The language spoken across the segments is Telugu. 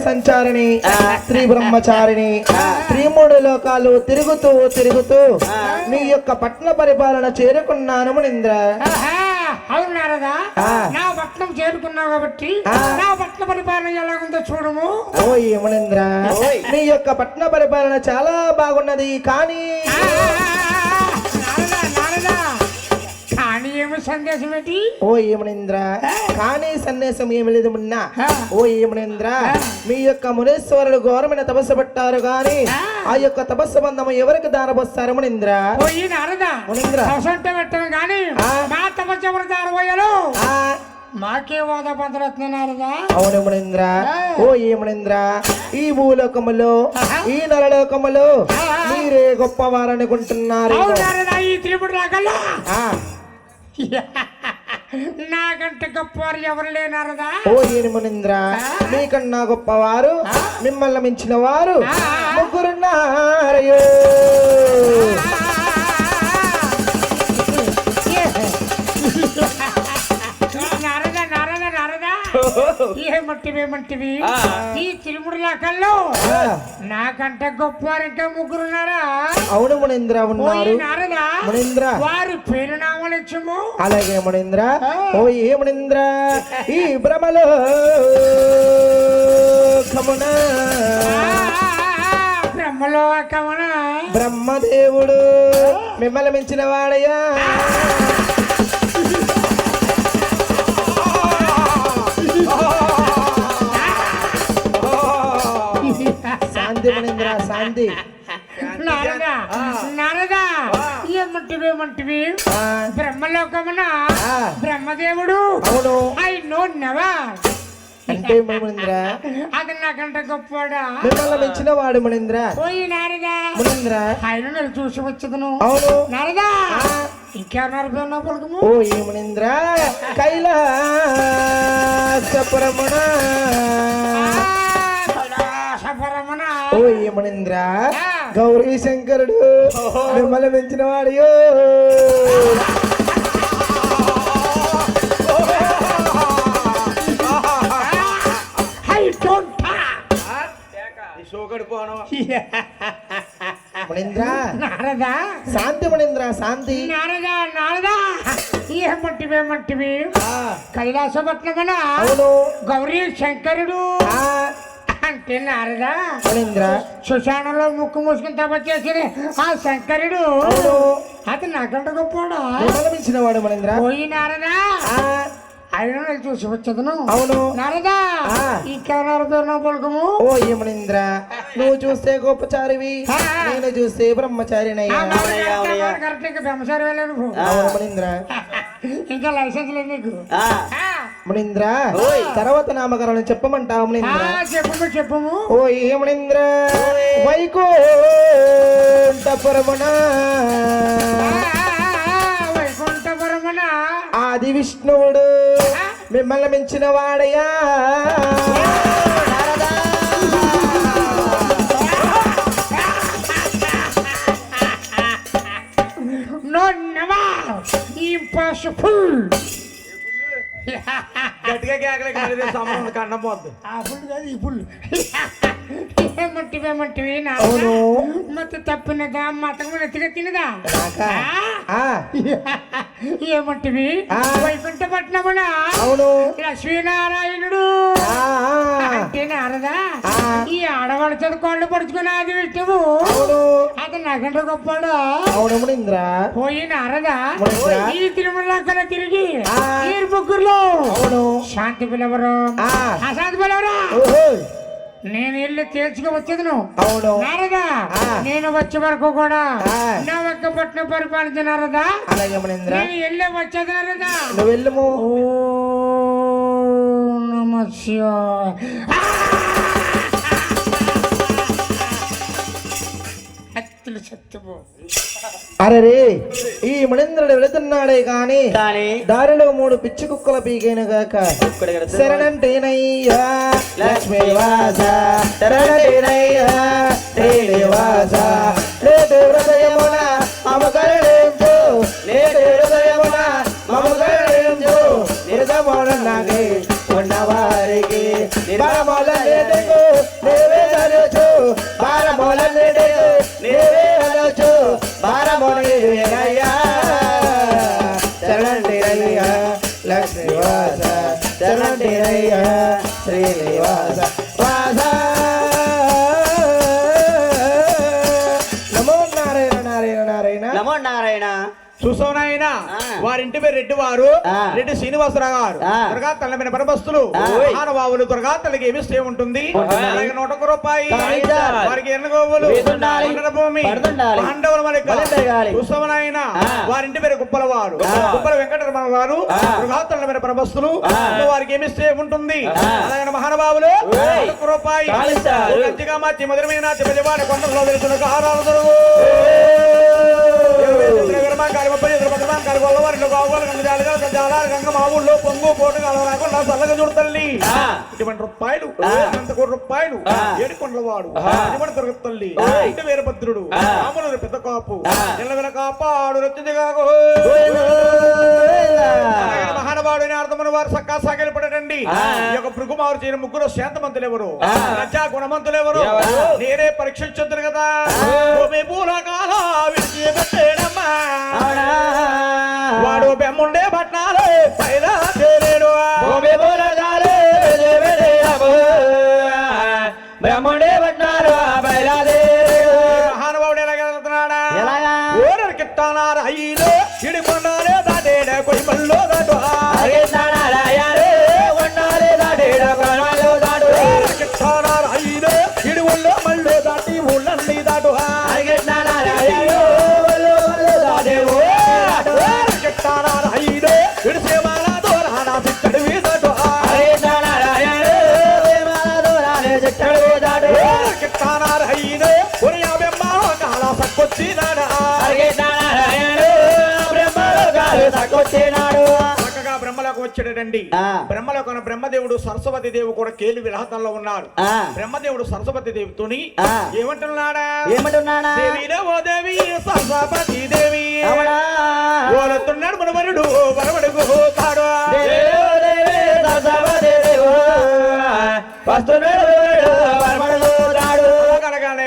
సంచారిణి స్త్రీ బ్రహ్మచారిణి త్రిమూడు లోకాలు తిరుగుతూ తిరుగుతూ నీ యొక్క పట్న పరిపాలన చేరుకున్నాను మునీంద్ర. అవునారదా నా పట్నం చేరుకున్నావు కాబట్టి నా పట్న పరిపాలన ఎలాగుందో చూడము. ఓయ్ మునీంద్ర, నీ యొక్క పట్న పరిపాలన చాలా బాగున్నది. కానీ కానీ ఏమి సందేశం ఏంటి? ఓ ఏమనింద్ర, కానీ సందేశం ఏమి లేదు మున్నా. ఓ ఏమనింద్ర, మీ యొక్క మునేశ్వరులు ఘోరమైన తపస్సు పట్టారు కానీ ఆ యొక్క తపస్సు బంధము ఎవరికి దారబోస్తారు మునీంద్ర? పెట్టను కానీ మా తపస్సు ఎవరు దారబోయారు? మాకే వాద పంతులుతున్నారదా? అవును మునీంద్ర. ఓ ఏమనింద్ర, ఈ భూలోకములో ఈ నరలోకములో మీరే గొప్పవారనుకుంటున్నారు. ఈ త్రిపుడు రాగల్లా నాకంటే గొప్పవారు ఎవరు లేనారదా? ఓ ఏని మునీంద్ర, మీకన్నా గొప్పవారు మిమ్మల్ని మించిన వారు ముగ్గురున్నారయ్యో. ఏమంటివి ఈ తిరుముడులా కల్లో నాకంటే గొప్పవారు ఇంకా ముగ్గురున్నారా? అవును మునీంద్ర, ఉన్నారు మునీంద్ర. వారి పేరు నామాలు ఇచ్చము. అలాగే మునీంద్ర. ఓ ఏ మునీంద్ర, ఈ భ్రమలో కమన బ్రహ్మదేవుడు మిమ్మల్ని మించిన వాడయ్యా. శాంతి మునీంద్ర, శాంతి. నారదా ఏమంటివి బ్రహ్మలోకమున బ్రహ్మదేవుడు అవును ఐ నో నెవర్ అంటే మునీంద్ర అది నాకంటే గొప్పవాడా? మిమ్మల్ని మెచ్చిన వాడు మునీంద్ర. పోయి నారదా మునీంద్ర ఆయన నేను చూసి వచ్చేదను. అవును నారదా ఇంకెవరు పలుకము. ఓ ఏ మునీంద్ర, కైలాసపురమున ఓ ఏ మునీంద్ర, గౌరీ శంకరుడు మిమ్మల్ని పెంచిన వాడియో. మునీంద్ర శాంతి, మునీంద్ర శాంతి. ఏమంటివి కైలాసపట్నమన అవును గౌరీ శంకరుడు అంటే నారదా మునీంద్ర శ్మశానంలో ముక్కు మూసుకుని తపస్సు ఆ శంకరుడు అది నాకంటే గొప్పవాడా? మించిన వాడు మునీంద్ర. పోయి నారదా ఆయన చూసి వచ్చేదను. అవును నారదా ఇంకెవరు పలుకము. ఓ ఏ మునీంద్ర, నువ్వు చూస్తే గొప్పచారివి, నేను చూస్తే బ్రహ్మచారినయ్యా. బ్రహ్మచారి వెళ్ళాను మునీంద్ర. ఇంకా లైసెన్స్ లేదు నీకు మునీంద్ర. తర్వాత నామకరణం చెప్పమంటావు మునీంద్ర? చెప్పము. ఓ ఏ మునీంద్ర, వైకుంఠపురమున ఆది విష్ణువుడు మిమ్మల్ని మించిన వాడయ్యా. ఇంపాసిబుల్ గట్టిగా కేకలేక కన్నం పోద్దు. ఏమంటివి మత తప్పినదా మతం ఎత్తుగా తినదా? ఏమంటివి వైకుంఠపట్నమున అవును లక్ష్మీనారాయణుడు అంటే నారదా ఈ ఆడవాళ్ళ చదువుకోళ్ళు పడుచుకుని అది విష్ణువు అది నాకంటే గొప్పవాడు. అవును మునీంద్ర. పోయి నారదా ఈ తిరుమల తిరిగి ఈ ముగ్గురులో శాంతి పిలవరు అశాంతి పిలవరా? నేను వెళ్ళి తేల్చుకు వచ్చేదను. నారదా నేను వచ్చే వరకు కూడా నా ఒక్క పట్నం పరిపాలించ నారదా. అలాగే మునీంద్ర. నేను వెళ్ళే వచ్చేది నారదా. నువ్వు వెళ్ళము. ఓ నమః శివాయ. అరే ఈ మునీంద్రుడు వెళుతున్నాడే గాని దారిలో 3 పిచ్చి కుక్కల పీకైన గాక శరణంటేనయ్యా లక్ష్మీవాస శరణంటేనయ్యా శ్రీనివాస నేటి హృదయమున మమ కరుణించు నేటి హృదయమున మమ కరుణించు నిర్దమన నాగే ఉన్నవారికి బరమోలనేదెగు నీవే అనొచ్చు బరమోలనేదెగు నీవే అనొచ్చు బరమోలనేదయ్యా శరణంటిరయ్యా లక్ష్మీవాస శరణంటిరయ్యా శ్రీనివాస వాస నమో నారాయణ నారాయణ నారాయణ నమో నారాయణ. చూసోనాయన వారింటి పేరు రెడ్డి వారు రెడ్డి శ్రీనివాసరావు గారు త్వరగా తల్లమైన పరమస్తులు మహానుభావులు త్వరగా తల్లికి ఏమి ఇస్తే ఉంటుంది అలాగే 101 రూపాయి వారికి ఎన్నగోవులు భూమి పాండవుల చూసోనాయన వారింటి పేరు గుప్పల వారు గుప్పల వెంకటరమణ వారు త్వరగా తల్లమైన పరమస్తులు వారికి ఏమి ఇస్తే ఉంటుంది అలాగే మహానుభావులు 101 రూపాయి గట్టిగా మార్చి మధురమైన చివరి కొండలో తెలుసున్న ఆరాలు దొరుకు గంగ మా ఊళ్ళో పొంగు పోటు కాకుండా చల్లగా చూడు తల్లి 20 రూపాయలు 100 రూపాయలు 7 కొండల వాడు 20 దొరకదు తల్లి ఇంటి వీరభద్రుడు రాములు పెద్ద కాపు ఎల్లవెల కాపాడు రచింది కాకు మహానుభావుడు అర్థమని వారు సక్కా సాగలి పడటండి ఈ యొక్క భృగుమారు చేయని ముగ్గురు శాంతమంతులు ఎవరు రజా గుణమంతులు ఎవరు నేనే పరీక్షించొద్దు కదా పూలకాల విడిచిపెట్టేనమ్మా వాడు బెమ్ముండే పట్నాలే పైలా తేలేడు బ్రహ్మడే పట్నారు మహానుభావుడు ఎలాగెళ్తున్నాడా ఓరరు కిట్టానారు అయ్యిలో ఇడికొండాలే దాటేడ కొయ్యమల్లో దాటు కిట్టానారు అయ్యిలో ఇడివల్లో మళ్ళీ దాటి ఊళ్ళన్నీ దాటు కిట్టానారు అయ్యిలో ఇడిసే మాల దూరానా సిట్టడి వీదటు కిట్టానారు అయ్యిలో ఒక 50 మాలో కాల సక్కొచ్చినాడా చక్కగా బ్రహ్మలోకి వచ్చాడండి బ్రహ్మలోకి బ్రహ్మదేవుడు సరస్వతి దేవి కూడా కేలి విరహతంలో ఉన్నాడు బ్రహ్మదేవుడు సరస్వతి దేవితోని ఏమంటున్నాడా దేవిలో ఓ దేవి సరస్వతి దేవి ఓలతున్నాడు మన వరుడు వరవడుగు తాడు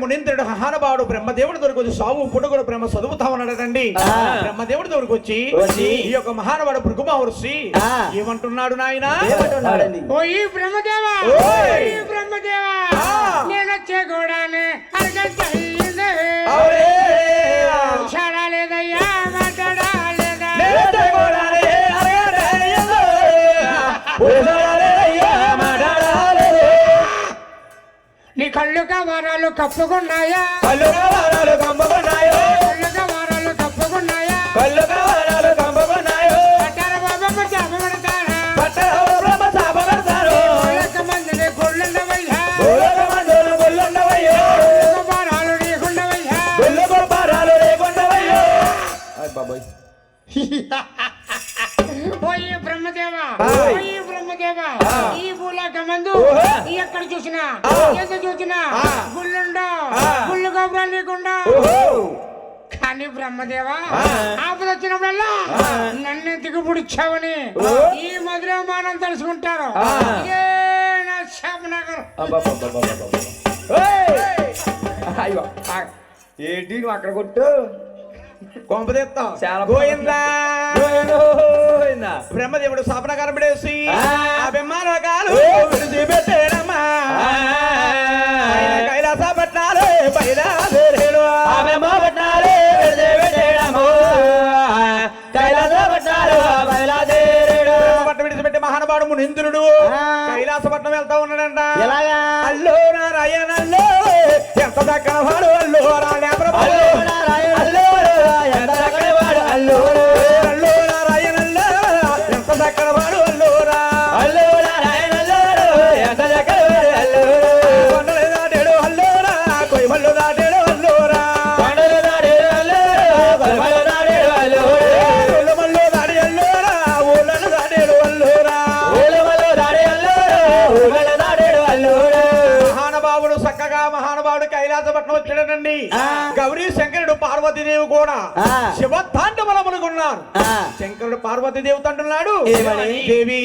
మునింద్రుడు మహానుభావుడు బ్రహ్మదేవుడి దగ్గరకు వచ్చి సాగు పుట్టుకుడు బ్రహ్మ చదువుతా ఉన్నాడటండి బ్రహ్మదేవుడి దగ్గరకు వచ్చి ఈ యొక్క మహానుభావుడు భృగుమహర్షి ఏమంటున్నాడు నాయన బ్రహ్మదేవా నేను వచ్చే కూడానే లేదయ్యా మాట్లాడాలేదా నీ కళ్ళు కవరాలు కప్పుకున్నాయా కళ్ళుగా వారాలు కప్పుకున్నాయో పట్టార బాబమ్మ చాప పెడతారు మందిని గొళ్ళుండవయ్యా బారాలు నీకుండవయ్యా ఓయ్ బ్రహ్మదేవా ఈ భూలోక మందు ఎక్కడ చూసినా ఎంత చూసినా గుళ్ళు గోపురాలు లేకుండా కానీ బ్రహ్మదేవా ఆపద వచ్చినప్పుడల్లా నన్ను దిగుపుడిచ్చావని ఈ మధురమానం తెలుసుకుంటారు ఇదే నా శాపనగరం ఏంటి అక్కడ కొట్టు కొంపదెత్తా బ్రహ్మదేవుడు శాపనకారం పడేసి ఆ బెమ్మానకాలు విడిచిపెట్టాడమ్మా కైలాస పట్టాలే బయలుదేరాడు పట్ట విడిచిపెట్టి మహానుభావుడు మునింద్రుడు కైలాసపట్నం వెళ్తా ఉన్నాడంట అల్లో నారాయణల్లో ఎంత దక్కన వాడు అల్లో నారాయణల్లో ఎంత దక్కన వాడు అల్లోరా కొండలు దాటాడు అల్లోరా కొయ్యమల్లు దాటాడు అల్లోరా మల్లు దాడి అల్లోరా ఊళ్ళను దాటాడు అల్లోరా మహానుభావుడు చక్కగా మహానుభావుడు కైలాసపట్నం వచ్చాడనండి గౌరీ శంకరుడు పార్వతీదేవి కూడా శివ తాండవలములుకున్నారు శంకరుడు పార్వతీదేవి తంటున్నాడు దేవి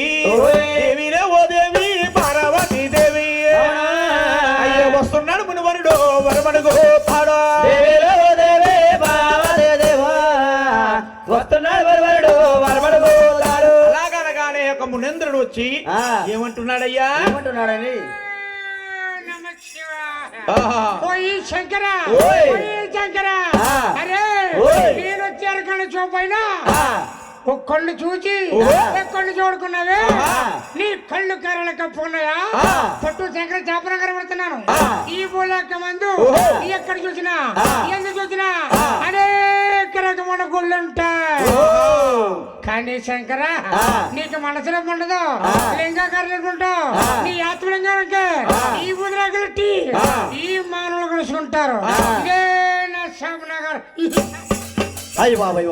దేవిలే ఓ దేవి పార్వతీదేవి వరమడుగు పాడో దేవిలో దేవే బావదే దేవా వస్తున్నాడు వరవరుడు వరమడుగు తాడు అలాగనగానే ఒక మునేంద్రుడు వచ్చి ఏమంటున్నాడయ్యా ఏమంటున్నాడని నమః శివాయ. ఆహా. ఓయ్ శంకర ఓయ్. ఓయ్ శంకర అరే ఓయ్. నేను వచ్చారు కళ్ళు చూపైనా ఆ ఒక కళ్ళు చూచి ఒక కళ్ళు చూడుకున్నావే నీ కళ్ళు కర్రల కప్పు ఉన్నాయా పట్టు శంకర చేపన కనబడుతున్నాను ఈ భూలోక మందు ఎక్కడ చూసినా ఎందుకు చూసినా అనేక రకమైన గుళ్ళు ఉంటాయి కానీ శంకర నీకు మనసులో ఉండదు లింగాకారులు ఉంటావు నీ ఆత్మలింగానికి ఈ బుధరాకులట్టి ఈ మానవులు కలుసుకుంటారు ఇదే నా శామనగర్ అయ్యి బాబాయ్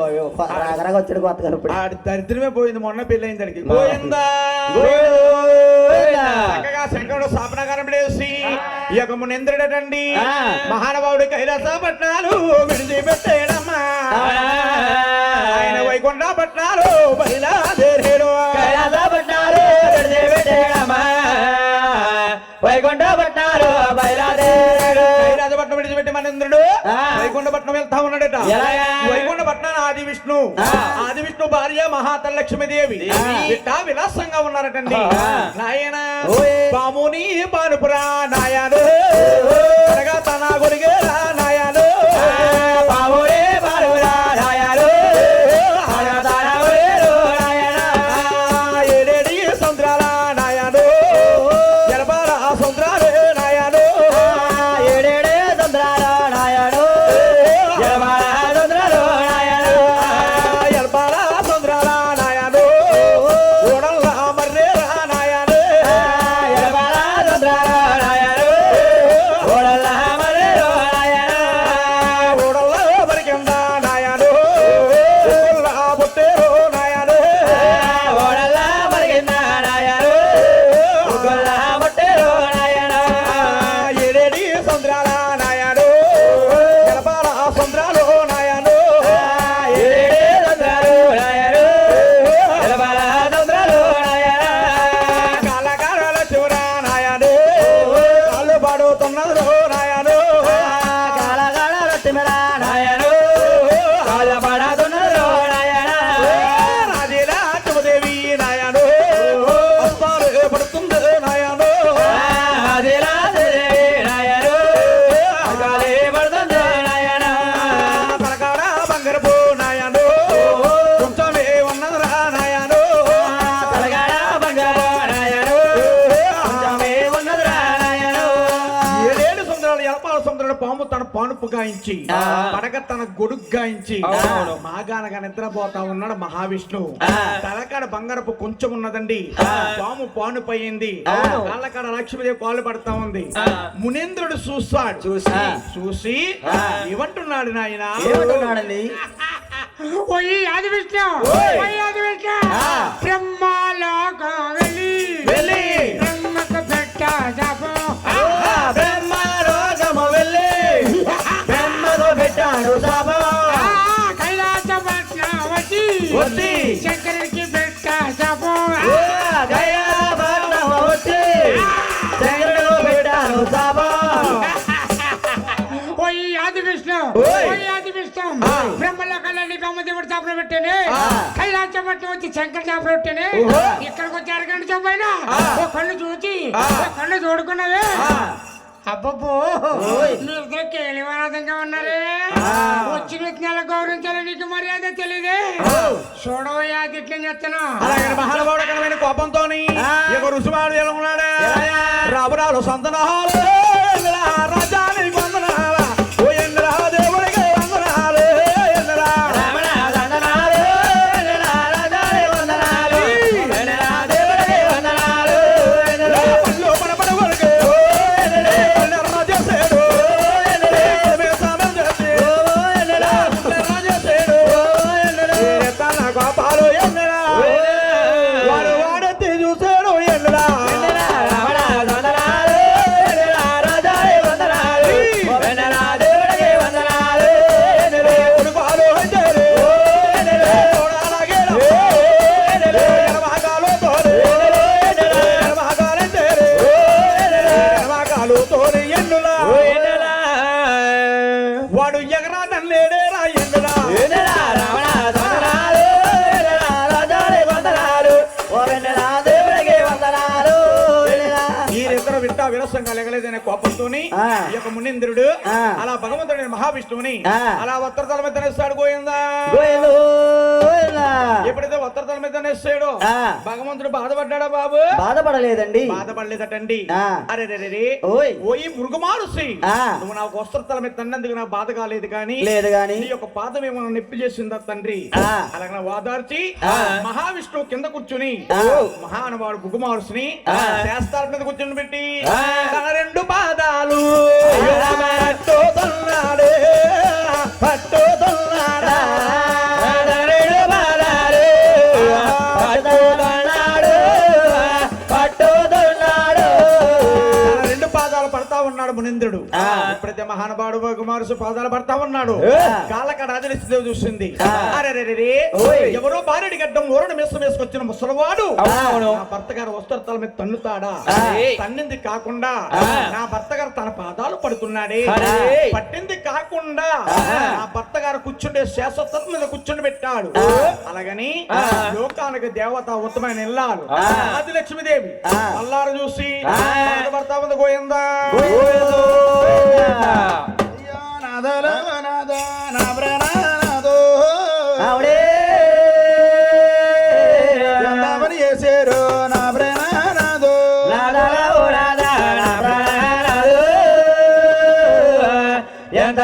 రాగరాగా వచ్చాడు కొత్త గారు ఆడి దరిద్రమే పోయింది మొన్న పెళ్ళైంది దానికి పోయిందా చక్కగా శంకరుడు శాపనగారం వేసి ఈ యొక్క మునేంద్రుడటండి మహానుభావుడి కైలాస పట్నాలు విడిచిపెట్టేడమ్మా ఆయన వైకుంఠ పట్నాలు బయలుదేరాడు కైలాస పట్నాలు విడిచిపెట్టేడమ్మా వైకుంఠ పట్నాలు బయలుదేరాడు కైలాసపట్నం విడిచిపెట్టి మనేంద్రుడు వైకుంఠపట్నం వెళ్తా ఉన్నాడట ఎలాగా? వైకుంఠపట్నం ఆది విష్ణు భార్య మహాతలక్ష్మీదేవి ఇట్టా విలాసంగా ఉన్నారటండి నాయన బాముని పానుపురా నాయను అనగా తన గురిగే నాయను బాబురే బాలురా రాయాలు ఏడేడి సముద్రాల నాయను ఎనబాల సముద్రాలే నాయను ఏడేడే తొందరలో నాయడు జలమాల తొందరలో నాయడు ఎనబాల సముద్రాల నాయను ఓడల్ల మర్రేరా నాయను జలమాల తొందరలో నాయడు ఓడల్ల మరేలో నాయడు ఓడల్ల బరికింద నాయను ఓడల్ల బొట్టేరో నాయను ఓడల్ల మరిగిన నాయడు ఉగొల్ల మొట్టేలో నాయడు ఏడేడి సముద్రాల నాయను ఎనబాల సముద్రాలు నాయను ఏడే తొందరలో నాయడు జలమాల తొందరలో నాయడు కాలకాల శివరా నాయను కాళ్ళు పాడుతున్నారు నాయను కాలగాడ రొట్టెమెరా నాయడు కాలపడతున్నదో నాయడు రాజీలా శివదేవి నాయను అస్తాలు పడుతుంది నాయను ఆదిలాదేవి నాయడు అకాలే పడుతుందో నాయడు పలకాడ బంగారపు నాయను కొంచెమే ఉన్నదిరా నాయను తలగాడ బంగారు నాయడు కొంచెమే ఉన్నదిరా నాయడు ఏడేడు సముద్రాలు ఎలపాల సముద్రాలు పాము తన పానుపు గాయించి పడగ తన గొడుగు గాయించి మాగానగా నిద్రపోతా ఉన్నాడు మహావిష్ణువు తలకాడ బంగారపు కొంచెం ఉన్నదండి పాము పానుపోయింది కాళ్ళకాడ లక్ష్మీదేవి కాళ్ళు పడతా ఉంది మునేంద్రుడు చూస్తాడు చూసి ఏమంటున్నాడు నాయన ఏమంటున్నాడండి ఓయ్ ఆది విష్ణు ఓయ్ ఆది విష్ణు బ్రహ్మలోకం వెళ్ళి బ్రహ్మకు పెట్ట శాపం బ్రహ్మ రోగము వెళ్ళి బ్రహ్మతో పెట్టాడు శాపం కైలాసపట్నం వచ్చి శంకరుడికి పెట్ట శాపం గయాభరణం వచ్చి శంకరుడు పెట్టాడు శాపం ఓయ్ ఆది విష్ణు ఓయ్ ఆది విష్ణు బ్రహ్మలోకాలని కామదేవుడు శాపం పెట్టానే కైలాసపట్నం వచ్చి శంకర శాపం పెట్టానే ఇక్కడికి వచ్చి అరగంట చూపైనా ఓ కళ్ళు చూచి ఓ కళ్ళు చూడుకున్నావే అబ్బబ్బో మీరు కేలివాదంగా ఉన్నారే వచ్చిన విజ్ఞాన గౌరవించాలి నీకు మర్యాద తెలియదే చూడవయ్యా గిట్ల చెత్తను అలాగే మహానుభావుడకరమైన కోపంతోని ఇక రుసుమాడు ఎలా ఉన్నాడా రాబురాలు సంతనాలు రాజాని వందనాల ఓ ఎంద్ర దేవుడికి వందనాలు ఎంద్ర రమణ వందనాలు రాజాని వందనాలు దేవుడికి వందనాలు పళ్ళు మన పడవలకి రాజేశాడు తన కోపాలు ఎన్నరా వాడు వాడెత్తి చూసాడు ఎన్నరా రమణ వందనాలు రాజాని వందనాలు దేవుడికి వందనాలు దేవుడు పాలు హంచారు అలాగే ఎనమాకాలు తోడు ఎనమాకాలంటారు ఎనమాకాలు తోడు ఎన్నులా ఆనందంగా లేగలేదనే కోపంతోని ఆ. ఈ యొక్క మునీంద్రుడు ఆ. అలా భగవంతుడి మహావిష్ణువుని ఆ. అలా ఉత్తరతల మీద నేస్తాడు గోయిందా. గోయలోలా. ఎప్పుడైతే ఉత్తరతల మీద నేస్తాడో ఆ. భగవంతుడు బాధపడ్డాడా బాబు? బాధపడలేదండి. బాధపడలేదటండి. ఆ. అరే రే రే ఓయ్. ఓయి మృగమారుసి ఆ. నువ్వు నాకు వస్త్రతల మీద తన్నందుకు నాకు బాధ కాలేదు కానీ లేదు గాని నీ యొక్క పాదం ఏమన్నా నొప్పి చేసిందా తండ్రి? ఆ. అలాగే వాదార్చి ఆ. మహావిష్ణువు కింద కూర్చుని ఆ. మహానుభావుడు బుగుమారుసుని ఆ. శాస్త్రాల మీద కూర్చుని పెట్టి ఆ. తన రెండు పాదాలు పట్టుతున్నాడు పట్టుతున్నాడా రెండు పాదాలు పట్టుతున్నాడు పట్టుతున్నాడు. తన రెండు పాదాలు పడతా ఉన్నాడు మునీంద్రుడు. ఆ. ఎప్పుడైతే మహానుభావుడు బుగుమారుసు పాదాలు పడతా ఉన్నాడు ఆ. కాళ్ళకడ ఆదిలిస్తేవి చూసింది. ఆ. అరే రే రే రే. ఓయ్. ఎవరో భార్యడి గడ్డం ఊరడు మిశ్రం వేసుకొచ్చిన ముసలివాడు అవును. నా భర్త గారు వస్త్రతల మీద తన్నుతాడా? ఆ. తన్నింది కాకుండా ఆ. నా భర్త గారు తన పాదాలు పడుతున్నాడే. అరే. పట్టింది కాకుండా ఆ. నా భర్త గారు కూర్చుండే శాశ్వతం మీద కూర్చుని పెట్టాడు. ఆ. అలాగని ఆ. లోకానికి దేవత ఉత్తమైన ఇల్లాలు ఆ. ఆది లక్ష్మీదేవి ఆ. అల్లారు చూసి ఆ. బాధపడతా ఉంది గోయిందా. ఆవిడే చేశారు నా ప్రేమానాథో ఎంత